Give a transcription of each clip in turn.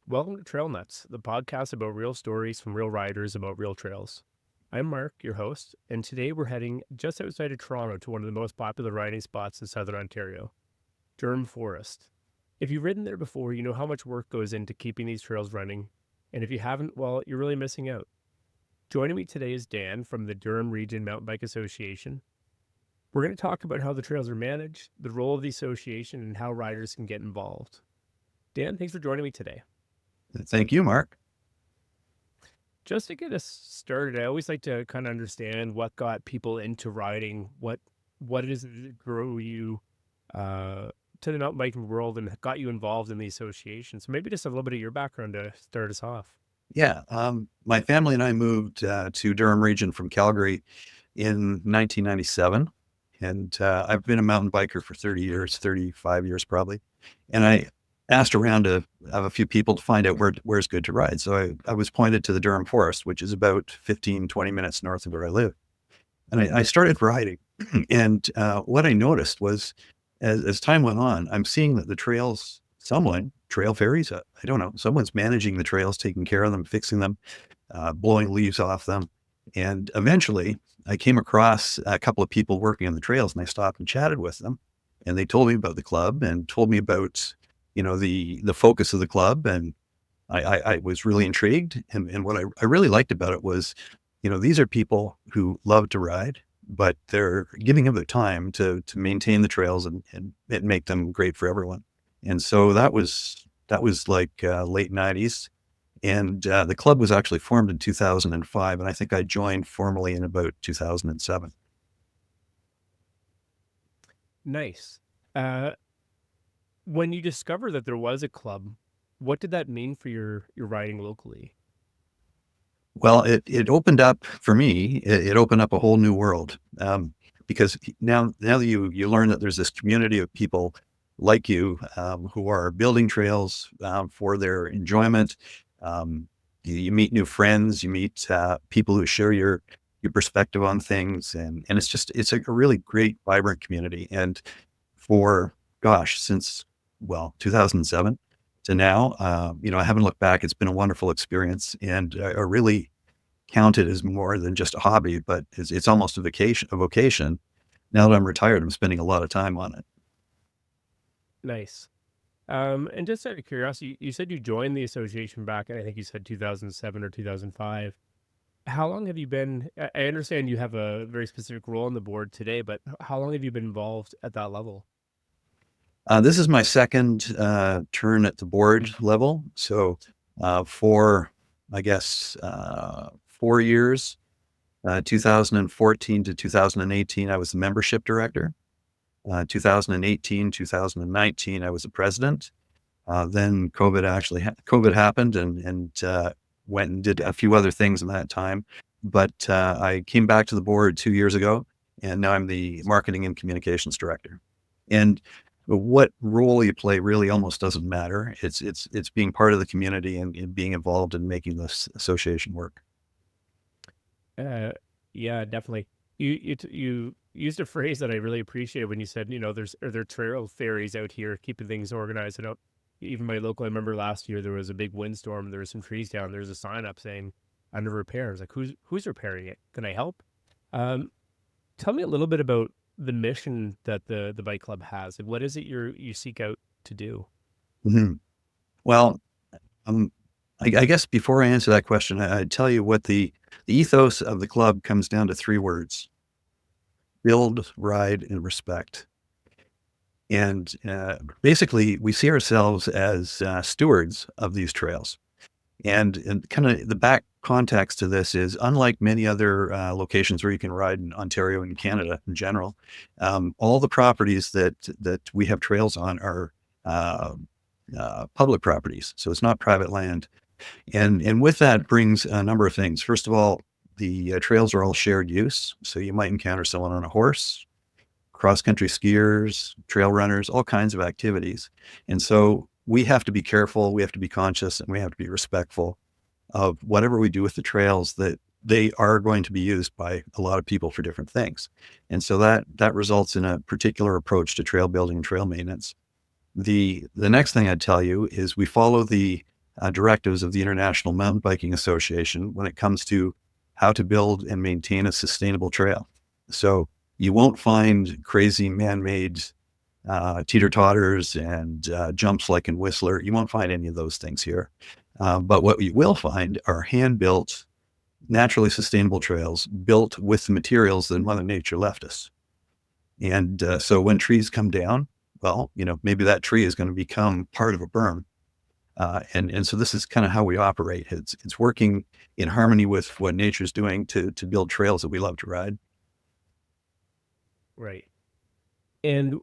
Welcome to Trail Nuts, the podcast about real stories from real riders about real trails. I'm Mark, your host, and today we're heading just outside of Toronto to one of the most popular riding spots in southern Ontario, Durham Forest. If you've ridden there before, you know how much work goes into keeping these trails running, and if you haven't, well, you're really missing out. Joining me today is Dan from the Durham Region Mountain Bike Association. We're going to talk about how the trails are managed, the role of the association, and how riders can get involved. Dan, thanks for joining me today. Thank you, Mark. Just to get us started, I always like to kind of understand what got people into riding, what it is that drew you to the mountain biking world and got you involved in the association. So maybe just a little bit of your background to start us off. Yeah, my family and I moved to Durham Region from Calgary in 1997, and I've been a mountain biker for 30 years, 35 years probably. And I asked around to have a few people to find out where's good to ride. So I was pointed to the Durham Forest, which is about 15, 20 minutes north of where I live. And I started riding. And what I noticed was as time went on, I'm seeing that the trails, someone, trail fairies, I don't know, someone's managing the trails, taking care of them, fixing them, blowing leaves off them. And eventually I came across a couple of people working on the trails, and I stopped and chatted with them. And they told me about the club and told me about, the focus of the club. And I was really intrigued. And what I really liked about it was, these are people who love to ride, but they're giving up their time to maintain the trails and make them great for everyone. And so that was like late 90s. And the club was actually formed in 2005. And I think I joined formally in about 2007. Nice. Uh, when you discovered that there was a club, what did that mean for your riding locally? Well, it opened up for me. It opened up a whole new world, because now that you learn that there's this community of people like you, who are building trails for their enjoyment. You meet new friends. You meet people who share your perspective on things, and it's a really great, vibrant community. And for gosh, since 2007 to now, I haven't looked back. It's been a wonderful experience, and I really count it as more than just a hobby, but it's almost a vocation. Now that I'm retired, I'm spending a lot of time on it. Nice. And just out of curiosity, you said you joined the association back, I think you said 2007 or 2005. How long have you been? I understand you have a very specific role on the board today, but how long have you been involved at that level? This is my second turn at the board level. So for, I guess, 4 years, 2014 to 2018, I was the membership director. 2018, 2019, I was the president. Then COVID happened, and went and did a few other things in that time. But I came back to the board 2 years ago, and now I'm the marketing and communications director. And what role you play really almost doesn't matter. It's being part of the community and being involved in making this association work. Uh, yeah, definitely. You used a phrase that I really appreciate when you said, there trail fairies out here keeping things organized. I know even my local, I remember last year there was a big windstorm. There was some trees down. There's a sign up saying under repair. I was like, who's repairing it? Can I help? Um, Tell me a little bit about the mission that the bike club has, and what is it you seek out to do? hmm Well, um, I guess before I answer that question, I'd tell you what the ethos of the club comes down to three words: build, ride, and respect. And basically, we see ourselves as stewards of these trails. And kind of the back context to this is, unlike many other locations where you can ride in Ontario and Canada in general, all the properties that we have trails on are uh, public properties. So it's not private land. And with that brings a number of things. First of all, the trails are all shared use. So you might encounter someone on a horse, cross-country skiers, trail runners, all kinds of activities. And so we have to be careful, we have to be conscious, and we have to be respectful of whatever we do with the trails, that they are going to be used by a lot of people for different things. And so that results in a particular approach to trail building and trail maintenance. The next thing I'd tell you is we follow the directives of the International Mountain Biking Association when it comes to how to build and maintain a sustainable trail. So you won't find crazy man-made teeter-totters and jumps like in Whistler. You won't find any of those things here. But what you will find are hand-built, naturally sustainable trails built with the materials that Mother Nature left us. And so when trees come down, well, maybe that tree is going to become part of a berm. And so this is kind of how we operate. It's working in harmony with what nature's doing to build trails that we love to ride. Right. And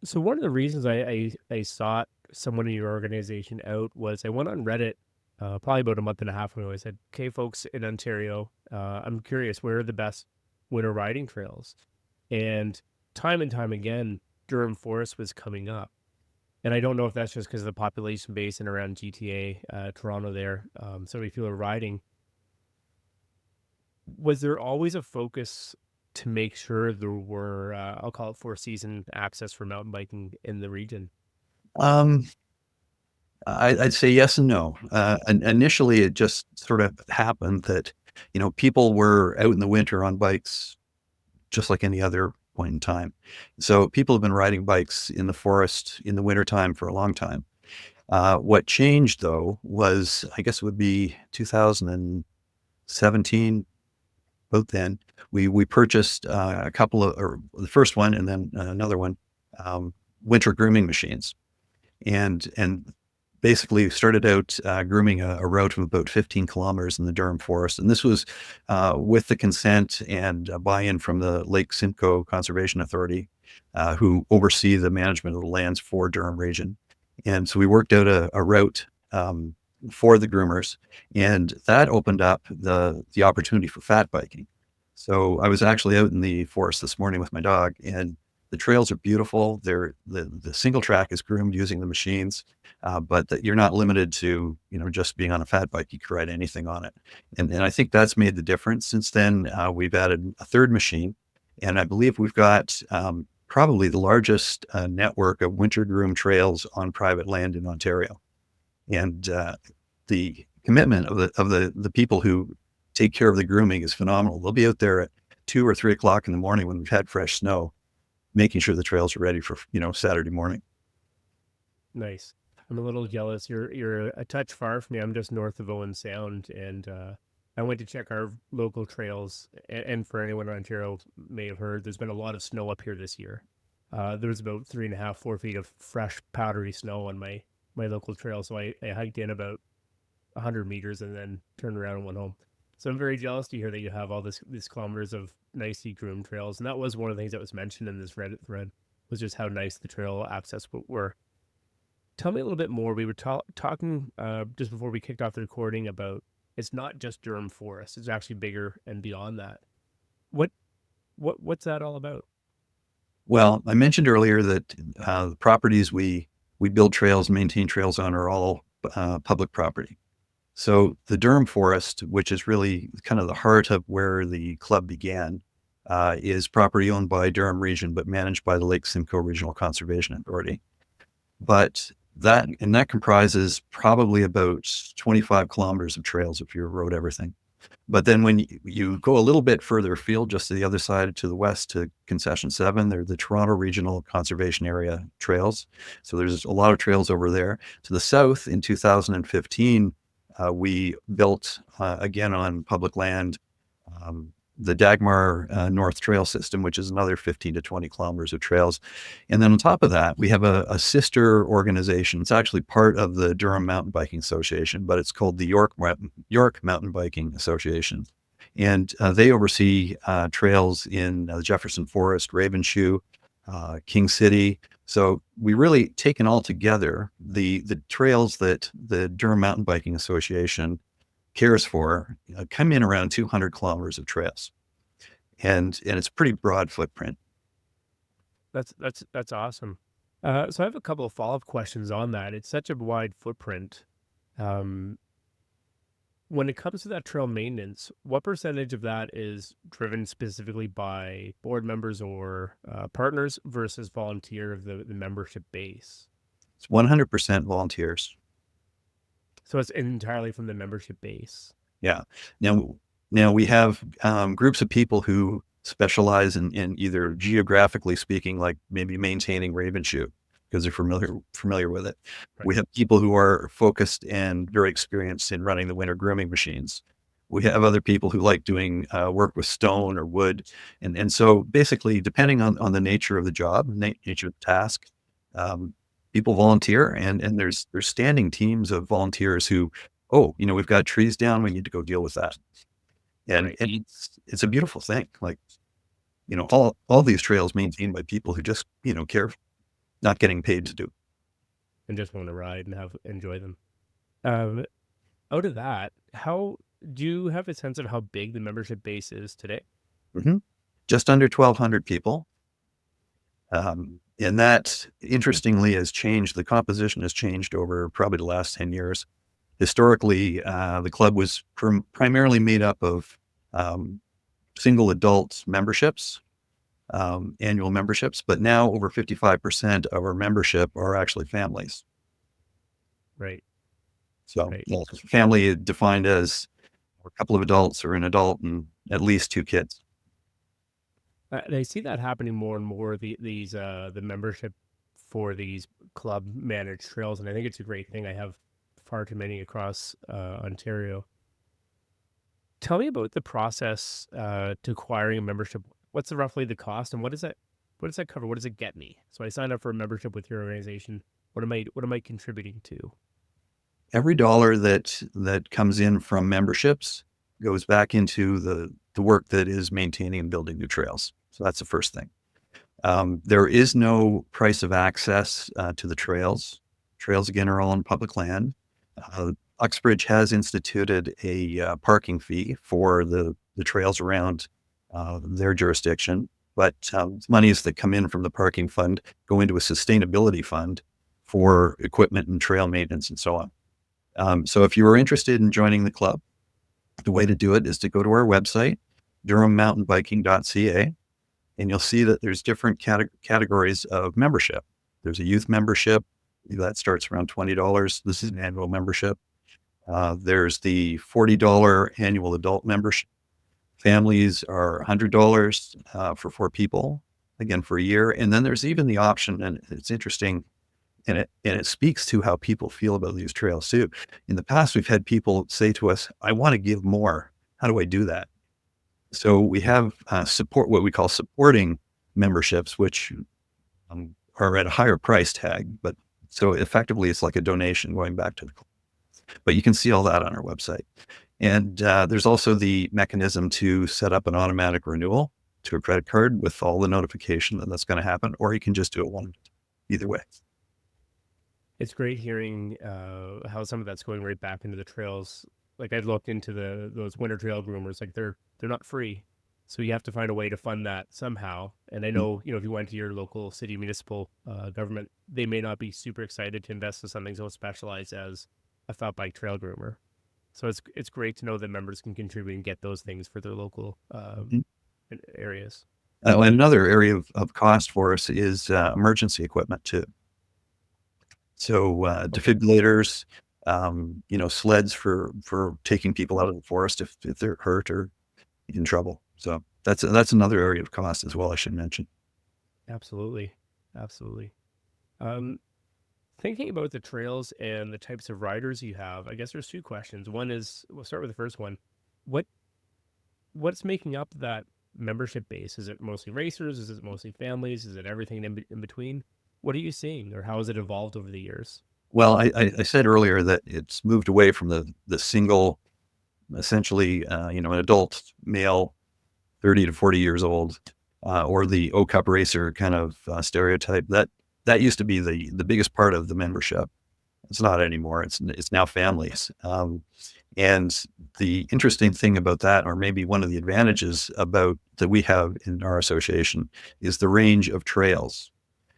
so one of the reasons I sought someone in your organization out was I went on Reddit probably about a month and a half ago. I said, "Okay, folks in Ontario, I'm curious, where are the best winter riding trails?" And time again, Durham Forest was coming up. And I don't know if that's just because of the population base and around GTA, Toronto there. So many people are riding. Was there always a focus to make sure there were, I'll call it four-season access for mountain biking in the region? Um, I'd say yes and no. And initially, it just sort of happened that, people were out in the winter on bikes just like any other point in time. So people have been riding bikes in the forest in the wintertime for a long time. What changed, though, was I guess it would be 2017. Both then, we purchased a couple of, or the first one and then another one, winter grooming machines. And basically started out grooming a route of about 15 kilometers in the Durham Forest. And this was with the consent and buy-in from the Lake Simcoe Conservation Authority, who oversee the management of the lands for Durham Region. And so we worked out a route for the groomers, and that opened up the opportunity for fat biking. So I was actually out in the forest this morning with my dog, and the trails are beautiful. The single track is groomed using the machines, but that you're not limited to just being on a fat bike. You can ride anything on it, and I think that's made the difference. Since then, we've added a third machine, and I believe we've got probably the largest network of winter groom trails on private land in Ontario. And the commitment of the people who take care of the grooming is phenomenal. They'll be out there at 2 or 3 o'clock in the morning when we've had fresh snow, making sure the trails are ready for Saturday morning. Nice. I'm a little jealous. You're a touch far from me. I'm just north of Owen Sound, and I went to check our local trails. And for anyone in Ontario may have heard, there's been a lot of snow up here this year. There was about 3.5, 4 feet of fresh powdery snow on my local trail. So I hiked in about 100 meters and then turned around and went home. So I'm very jealous to hear that you have all these kilometers of nicely groomed trails. And that was one of the things that was mentioned in this Reddit thread, was just how nice the trail access were. Tell me a little bit more. We were talking just before we kicked off the recording about it's not just Durham Forest. It's actually bigger and beyond that. What what's that all about? Well, I mentioned earlier that the properties we build trails, maintain trails on, are all public property. So the Durham Forest, which is really kind of the heart of where the club began, is property owned by Durham Region, but managed by the Lake Simcoe Regional Conservation Authority. But that comprises probably about 25 kilometers of trails if you rode everything. But then when you go a little bit further afield, just to the other side, to the west, to Concession 7, they're the Toronto Regional Conservation Area trails. So there's a lot of trails over there. To the south, in 2015, we built, again on public land, the Dagmar North Trail System, which is another 15 to 20 kilometers of trails. And then on top of that, we have a sister organization. It's actually part of the Durham Mountain Biking Association, but it's called the York Mountain Biking Association. And they oversee trails in the Jefferson Forest, Ravenshoe, King City. So we really, taken all together, the trails that the Durham Mountain Biking Association cares for come in around 200 kilometers of trails, and it's a pretty broad footprint. That's awesome. So I have a couple of follow-up questions on that. It's such a wide footprint. Um, when it comes to that trail maintenance, what percentage of that is driven specifically by board members or partners versus volunteer of the membership base? It's 100% volunteers. So it's entirely from the membership base. Yeah. Now, now we have groups of people who specialize in either geographically speaking, like maybe maintaining Ravenshoe because they're familiar with it. We Right. have people who are focused and very experienced in running the winter grooming machines. We have other people who like doing work with stone or wood, and so basically, depending on the nature of the job, nature of the task, um, people volunteer, and there's standing teams of volunteers who, oh, we've got trees down, we need to go deal with that. And Right. it's a beautiful thing. Like, all these trails maintained by people who just, care, not getting paid to do. And just want to ride and enjoy them. Um, Out of that, how do you have a sense of how big the membership base is today? Hmm. Just under 1,200 people. And that interestingly has changed. The composition has changed over probably the last 10 years. Historically, the club was primarily made up of um, single adult memberships, annual memberships, but now over 55% of our membership are actually families. Right. So, Right. well, family defined as a couple of adults or an adult and at least two kids. And I see that happening more and more. The membership for these club managed trails, and I think it's a great thing. I have far too many across Ontario. Tell me about the process to acquiring a membership. What's roughly the cost, and what does that cover? What does it get me? So I signed up for a membership with your organization. What am I contributing to? Every dollar that comes in from memberships goes back into the work that is maintaining and building new trails. So that's the first thing. There is no price of access to the trails. Trails, again, are all on public land. Uxbridge has instituted a parking fee for the trails around their jurisdiction, but monies that come in from the parking fund go into a sustainability fund for equipment and trail maintenance and so on. So if you are interested in joining the club, the way to do it is to go to our website, durhammountainbiking.ca, and you'll see that there's different categories of membership. There's a youth membership that starts around $20. This is an annual membership. There's the $40 annual adult membership. Families are $100 for 4 people, again for a year. And then there's even the option, and it's interesting, and it speaks to how people feel about these trails too. In the past, we've had people say to us, "I want to give more. How do I do that?" So we have what we call supporting memberships, which are at a higher price tag, but so effectively it's like a donation going back to the club. But you can see all that on our website. And there's also the mechanism to set up an automatic renewal to a credit card with all the notification that that's going to happen, or you can just do it one either way. It's great hearing how some of that's going right back into the trails. Like I've looked into those winter trail groomers. Like they're not free, so you have to find a way to fund that somehow. And I know if you went to your local city municipal government, they may not be super excited to invest in something so specialized as a felt bike trail groomer. So it's great to know that members can contribute and get those things for their local Mhm. areas. And another area of cost for us is emergency equipment too. So Okay. defibrillators, sleds for taking people out of the forest if they're hurt or in trouble. So that's another area of cost as well, I should mention. Absolutely. Absolutely. Um, Thinking about the trails and the types of riders you have, I guess there's two questions. One is, we'll start with the first one. What what's making up that membership base? Is it mostly racers? Is it mostly families? Is it everything in between? What are you seeing, or how has it evolved over the years? Well, I said earlier that it's moved away from the single, essentially, an adult male, 30 to 40 years old, or the O Cup racer kind of stereotype. That used to be the biggest part of the membership. It's not anymore. It's now families. And the interesting thing about that, or maybe one of the advantages about that we have in our association, is the range of trails.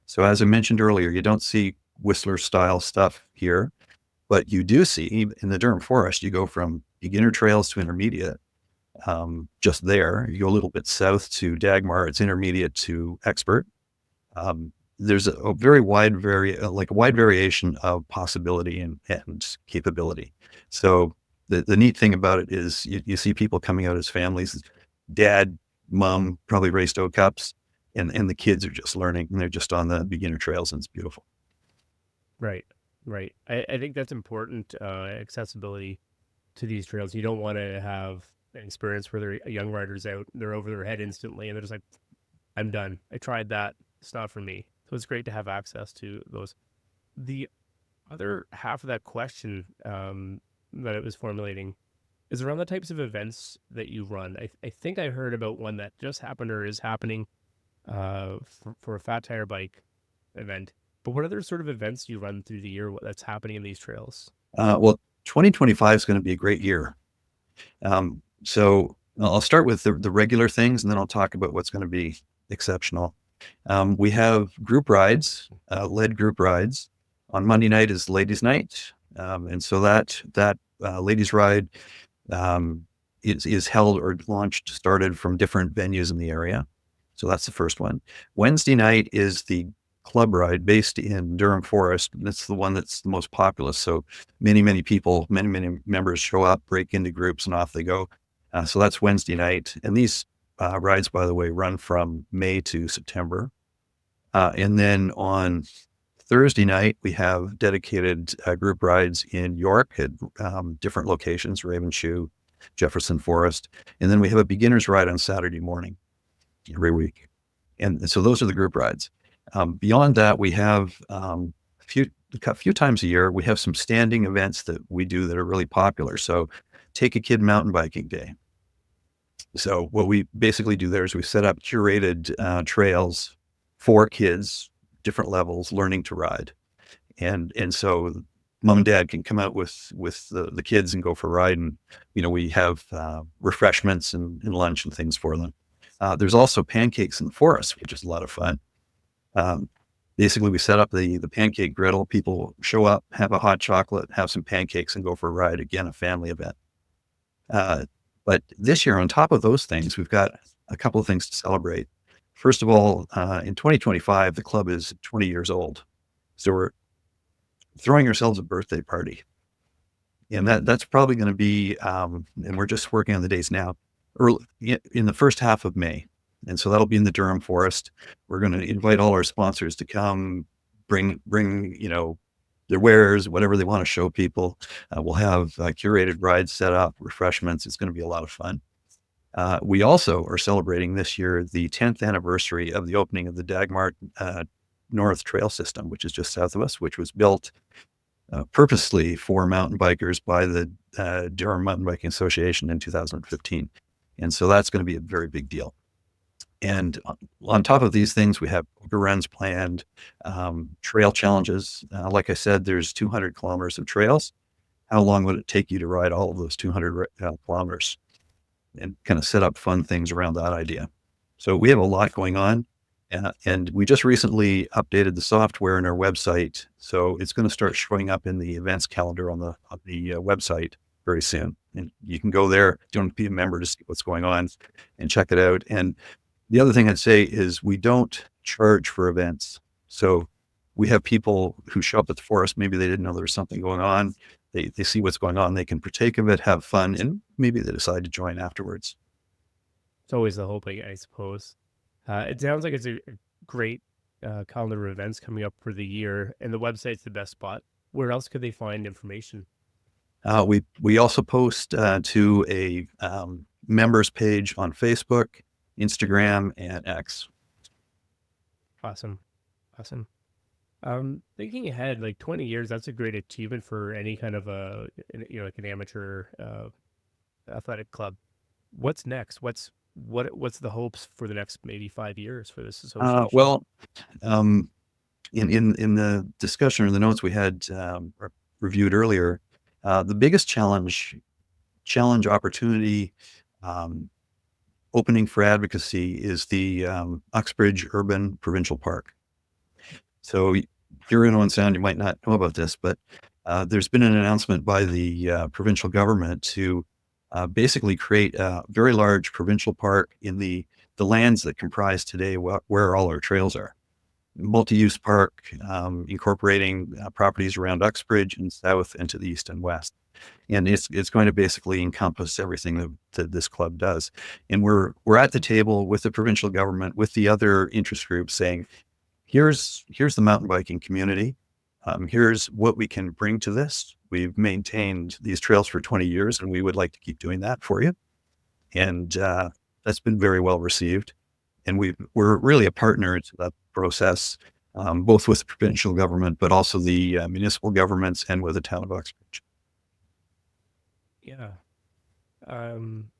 So as I mentioned earlier, you don't see Whistler style stuff here, but you do see in the Durham Forest, you go from beginner trails to intermediate. Just there, you go a little bit south to Dagmar, it's intermediate to expert. Um, there's a very wide like a wide variation of possibility and capability. So the neat thing about it is you see people coming out as families, dad, mom probably raced oak cups, and the kids are just learning and they're just on the beginner trails, and it's beautiful. Right, right. I think that's important. Accessibility to these trails. You don't want to have an experience where they're young riders out, they're over their head instantly, and they're just like, "I'm done. I tried that. It's not for me." So it's great to have access to those. The other half of that question that it was formulating is around the types of events that you run. I think I heard about one that just happened or is happening for a fat tire bike event. But what other sort of events do you run through the year that's happening in these trails? Well, 2025 is going to be a great year. So I'll start with the regular things, and then I'll talk about what's going to be exceptional. We have group rides, led group rides. On Monday night is ladies' night, and so that ladies' ride is held or started from different venues in the area. So that's the first one. Wednesday night is the club ride based in Durham Forest. That's the one that's the most populous. So many people, many members show up, break into groups, and off they go. So that's Wednesday night. And these rides, by the way, run from May to September. And then on Thursday night, we have dedicated group rides in York at different locations, Ravenshoe, Jefferson Forest. And then we have a beginner's ride on Saturday morning every week. And so those are the group rides. Beyond that, we have a few times a year, we have some standing events that we do that are really popular. So Take a Kid Mountain Biking Day. So what we basically do there is we set up curated trails for kids, different levels, learning to ride. And so mom and dad can come out with the kids and go for a ride. And, we have refreshments and lunch and things for them. There's also pancakes in the forest, which is a lot of fun. Basically, we set up the pancake griddle. People show up, have a hot chocolate, have some pancakes, and go for a ride. Again, a family event. But this year, on top of those things, we've got a couple of things to celebrate. First of all, in 2025, the club is 20 years old. So we're throwing ourselves a birthday party. And that's probably going to be, and we're just working on the dates now, early in the first half of May. And so that'll be in the Durham Forest. We're going to invite all our sponsors to come, bring their wares, whatever they want to show people. We'll have curated rides set up, refreshments. It's going to be a lot of fun. We also are celebrating this year the 10th anniversary of the opening of the Dagmar North Trail System, which is just south of us, which was built purposely for mountain bikers by the Durham Mountain Biking Association in 2015. And so that's going to be a very big deal. And on top of these things, we have runs planned, trail challenges. Like I said, there's 200 kilometers of trails. How long would it take you to ride all of those 200 kilometers? And kind of set up fun things around that idea. So we have a lot going on. And we just recently updated the software in our website. So it's going to start showing up in the events calendar on the website very soon. And you can go there, don't have to be a member to see what's going on and check it out. And the other thing I'd say is we don't charge for events. So we have people who show up at the forest. Maybe they didn't know there was something going on. They see what's going on. They can partake of it, have fun, and maybe they decide to join afterwards. It's always the hope, I suppose. It sounds like it's a great calendar of events coming up for the year, and the website's the best spot. Where else could they find information? We also post to a members page on Facebook, Instagram, and X. Awesome. Thinking ahead, like 20 years, that's a great achievement for any kind of like an amateur athletic club. What's next? What's the hopes for the next maybe 5 years for this association? Well, in the discussion or the notes we had reviewed earlier, the biggest challenge opportunity opening for advocacy is the Uxbridge Urban Provincial Park. So here in Owen Sound, you might not know about this, but there's been an announcement by the provincial government to basically create a very large provincial park in the lands that comprise today where all our trails are. multi-use park, incorporating properties around Uxbridge and south and to the east and west. And it's going to basically encompass everything that this club does. And we're at the table with the provincial government, with the other interest groups, saying, here's the mountain biking community. Here's what we can bring to this. We've maintained these trails for 20 years, and we would like to keep doing that for you. And that's been very well received. And we're really a partner to that process, both with the provincial government, but also the municipal governments and with the town of Uxbridge. Yeah. Um,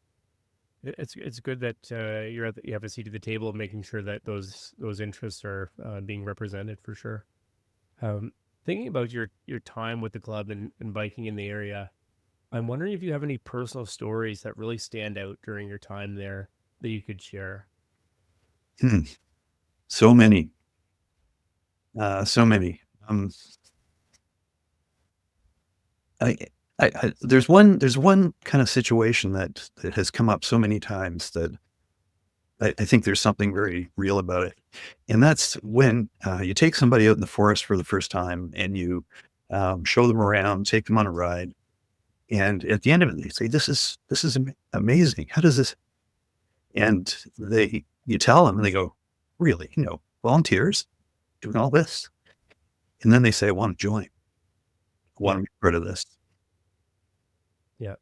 it's good that you have a seat at the table, making sure that those interests are being represented for sure. Um, Thinking about your time with the club and biking in the area, I'm wondering if you have any personal stories that really stand out during your time there that you could share. Hmm. So many, so many. I, there's one kind of situation that has come up so many times that I think there's something very real about it. And that's when you take somebody out in the forest for the first time and you show them around, take them on a ride. And at the end of it, they say, this is amazing. How does this? And you tell them and they go, really, volunteers doing all this. And then they say, I want to join. I want Yeah, to be part of this. yeah,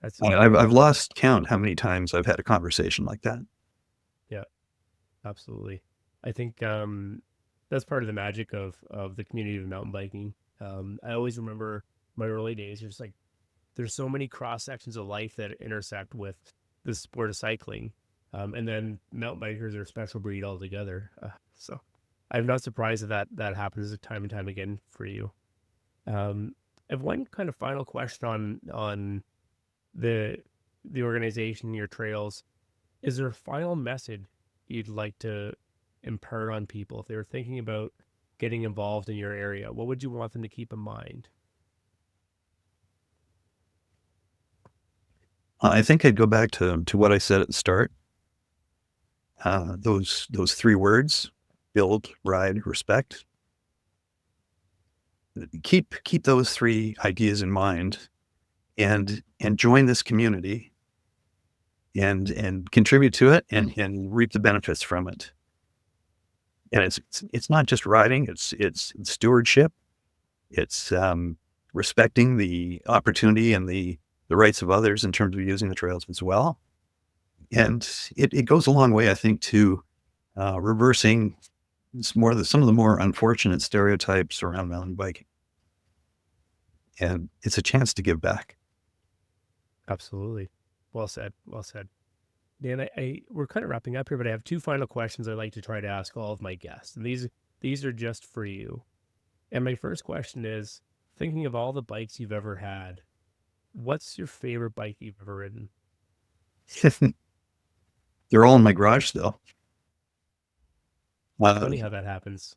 that's I've lost count how many times I've had a conversation like that. yeah, absolutely. I think that's part of the magic of the community of mountain biking. I always remember my early days. There's so many cross sections of life that intersect with the sport of cycling, and then mountain bikers are a special breed altogether. So I'm not surprised that happens time and time again for you. I have one kind of final question on the the organization, your trails. Is there a final message you'd like to impart on people if they were thinking about getting involved in your area? What would you want them to keep in mind? I think I'd go back to what I said at the start. Those three words: build, ride, respect. Keep those three ideas in mind, and join this community, and contribute to it, and reap the benefits from it. And it's not just riding; it's stewardship. It's respecting the opportunity and the rights of others in terms of using the trails as well. And it goes a long way, I think, to reversing some of the more unfortunate stereotypes around mountain biking. And it's a chance to give back. Absolutely. Well said. Well said. Dan, we're kind of wrapping up here, but I have two final questions I'd like to try to ask all of my guests. And these are just for you. And my first question is, thinking of all the bikes you've ever had, what's your favorite bike you've ever ridden? They're all in my garage still. It's Uh, funny how that happens.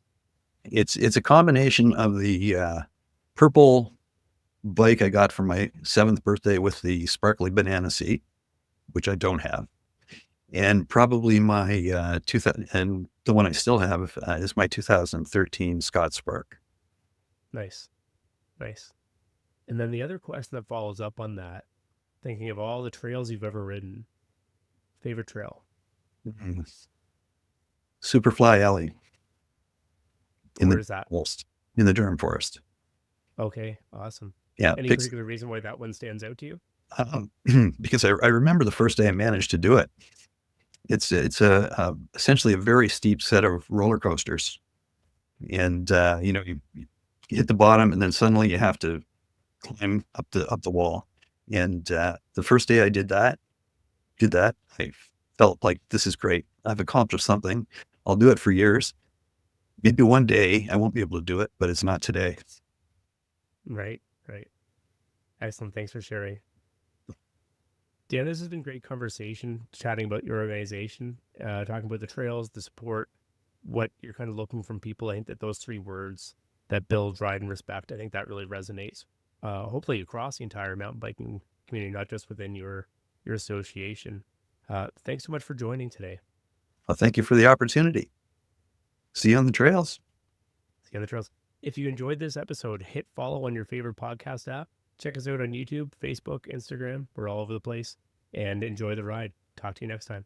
it's a combination of the purple bike I got for my 7th birthday with the sparkly banana seat, which I don't have, and probably my 2000, and the one I still have is my 2013 Scott Spark. Nice. Nice. And then the other question that follows up on that, thinking of all the trails you've ever ridden, favorite trail? Mm. Superfly Alley in the Where is that? forest, in the Durham forest. Okay, awesome. Yeah, Any particular reason why that one stands out to you? um, because I remember the first day I managed to do it. It's essentially a very steep set of roller coasters, and you hit the bottom, and then suddenly you have to climb up the wall. And the first day I did that, I felt like this is great. I've accomplished something. I'll do it for years. Maybe one day I won't be able to do it, but it's not today. Right, right. Excellent. Thanks for sharing. Dan, this has been great conversation, chatting about your organization, talking about the trails, the support, what you're kind of looking from people. I think that those three words, that build, ride, and respect, I think that really resonates. Hopefully across the entire mountain biking community, not just within your association. Thanks so much for joining today. Well, thank you for the opportunity. See you on the trails. See you on the trails. If you enjoyed this episode, hit follow on your favorite podcast app. Check us out on YouTube, Facebook, Instagram. We're all over the place. And enjoy the ride. Talk to you next time.